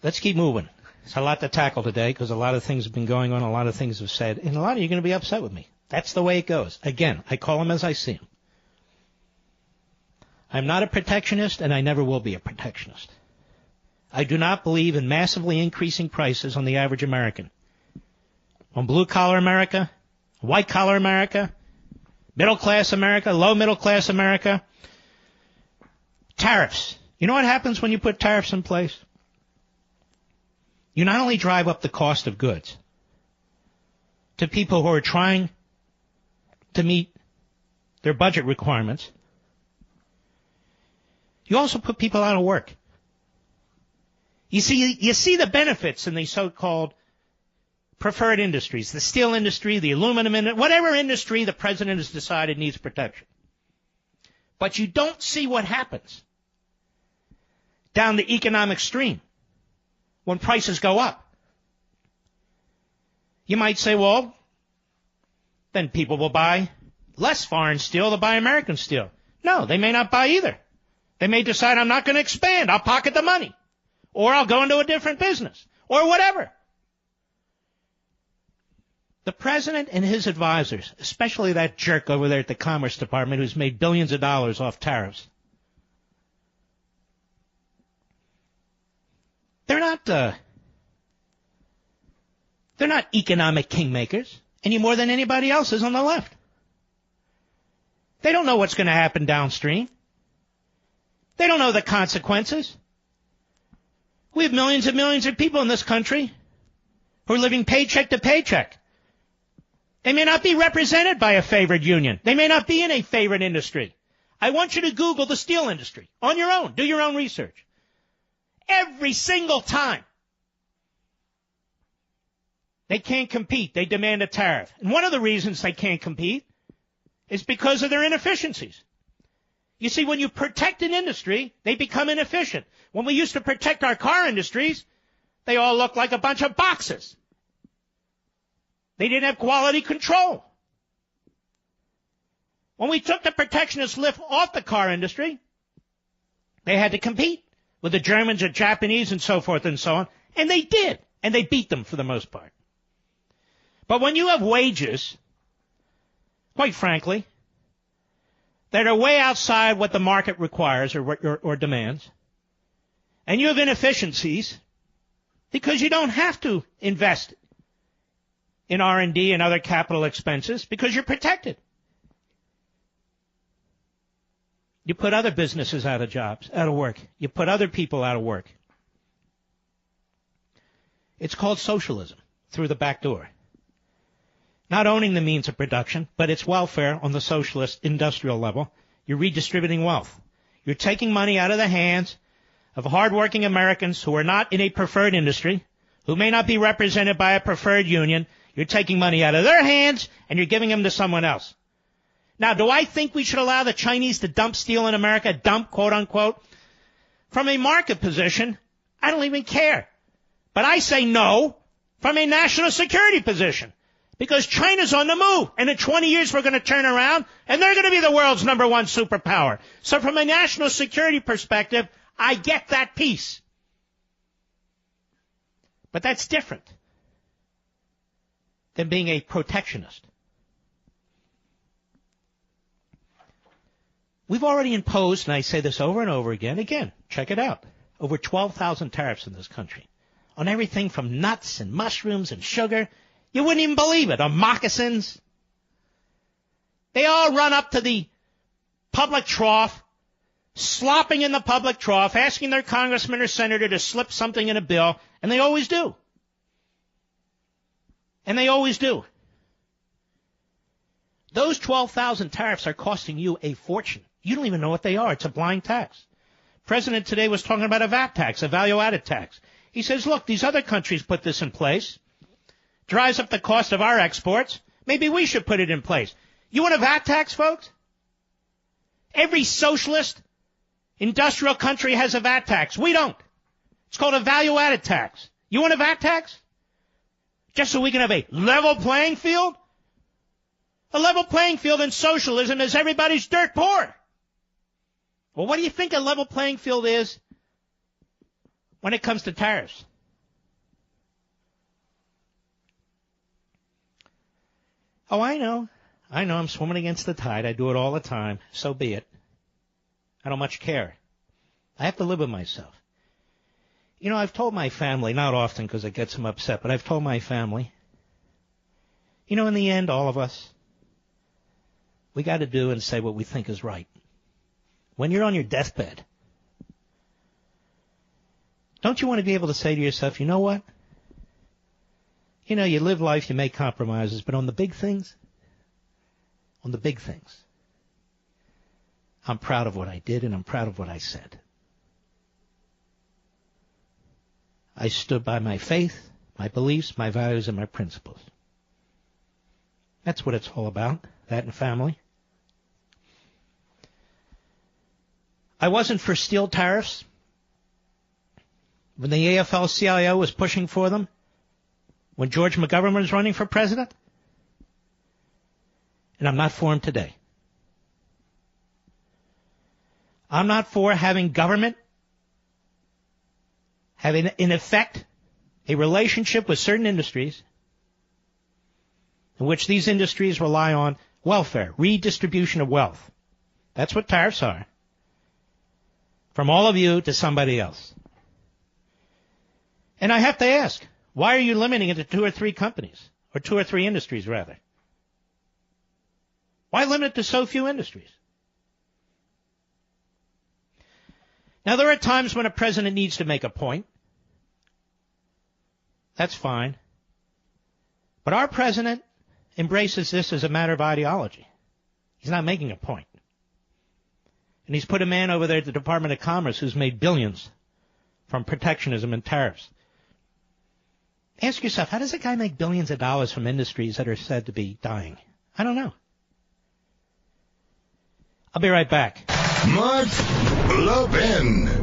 let's keep moving. It's a lot to tackle today because a lot of things have been going on, a lot of things have said, and a lot of you are going to be upset with me. That's the way it goes. Again, I call them as I see them. I'm not a protectionist, and I never will be a protectionist. I do not believe in massively increasing prices on the average American. On blue-collar America, white-collar America, middle-class America, low-middle-class America. Tariffs. You know what happens when you put tariffs in place? You not only drive up the cost of goods to people who are trying to meet their budget requirements, you also put people out of work. You see the benefits in these so-called preferred industries, the steel industry, the aluminum industry, whatever industry the president has decided needs protection. But you don't see what happens down the economic stream when prices go up. You might say, well, then people will buy less foreign steel, they'll buy American steel. No, they may not buy either. They may decide, I'm not going to expand, I'll pocket the money. Or I'll go into a different business. Or whatever. The president and his advisors, especially that jerk over there at the Commerce Department who's made billions of dollars off tariffs, they're not economic kingmakers any more than anybody else is on the left. They don't know what's going to happen downstream. They don't know the consequences. We have millions and millions of people in this country who are living paycheck to paycheck. They may not be represented by a favored union. They may not be in a favored industry. I want you to Google the steel industry on your own. Do your own research. Every single time they can't compete, they demand a tariff. And one of the reasons they can't compete is because of their inefficiencies. You see, when you protect an industry, they become inefficient. When we used to protect our car industries, they all looked like a bunch of boxes. They didn't have quality control. When we took the protectionist lift off the car industry, they had to compete with the Germans or Japanese and so forth and so on. And they did. And they beat them for the most part. But when you have wages, quite frankly, that are way outside what the market requires or demands, and you have inefficiencies because you don't have to invest in R&D and other capital expenses because you're protected. You put other businesses out of work. You put other people out of work. It's called socialism through the back door. Not owning the means of production, but it's welfare on the socialist industrial level. You're redistributing wealth. You're taking money out of the hands of hardworking Americans who are not in a preferred industry, who may not be represented by a preferred union. You're taking money out of their hands and you're giving them to someone else. Now, do I think we should allow the Chinese to dump steel in America? Dump, quote unquote. From a market position, I don't even care. But I say no from a national security position. Because China's on the move. And in 20 years, we're going to turn around, and they're going to be the world's #1 superpower. So from a national security perspective, I get that piece. But that's different than being a protectionist. We've already imposed, and I say this over and over again, check it out, over 12,000 tariffs in this country on everything from nuts and mushrooms and sugar. You wouldn't even believe it. On moccasins. They all run up to the public trough, slopping in the public trough, asking their congressman or senator to slip something in a bill, and they always do. And they always do. Those 12,000 tariffs are costing you a fortune. You don't even know what they are. It's a blind tax. The president today was talking about a VAT tax, a value-added tax. He says, look, these other countries put this in place. Drives up the cost of our exports. Maybe we should put it in place. You want a VAT tax, folks? Every socialist industrial country has a VAT tax. We don't. It's called a value-added tax. You want a VAT tax? Just so we can have a level playing field? A level playing field in socialism is everybody's dirt poor. Well, what do you think a level playing field is when it comes to tariffs? Oh, I know. I'm swimming against the tide. I do it all the time. So be it. I don't much care. I have to live with myself. You know, I've told my family, not often because it gets them upset, but I've told my family, you know, in the end, all of us, we got to do and say what we think is right. When you're on your deathbed, don't you want to be able to say to yourself, you know what? You know, you live life, you make compromises, but on the big things, I'm proud of what I did and I'm proud of what I said. I stood by my faith, my beliefs, my values, and my principles. That's what it's all about, that and family. I wasn't for steel tariffs when the AFL-CIO was pushing for them, when George McGovern was running for president, and I'm not for him today. I'm not for having government having, in effect, a relationship with certain industries in which these industries rely on welfare, redistribution of wealth. That's what tariffs are. From all of you to somebody else. And I have to ask, why are you limiting it to 2 or 3 companies? Or 2 or 3 industries, rather? Why limit it to so few industries? Now, there are times when a president needs to make a point. That's fine. But our president embraces this as a matter of ideology. He's not making a point. And he's put a man over there at the Department of Commerce who's made billions from protectionism and tariffs. Ask yourself, how does a guy make billions of dollars from industries that are said to be dying? I don't know. I'll be right back. Mark Levin.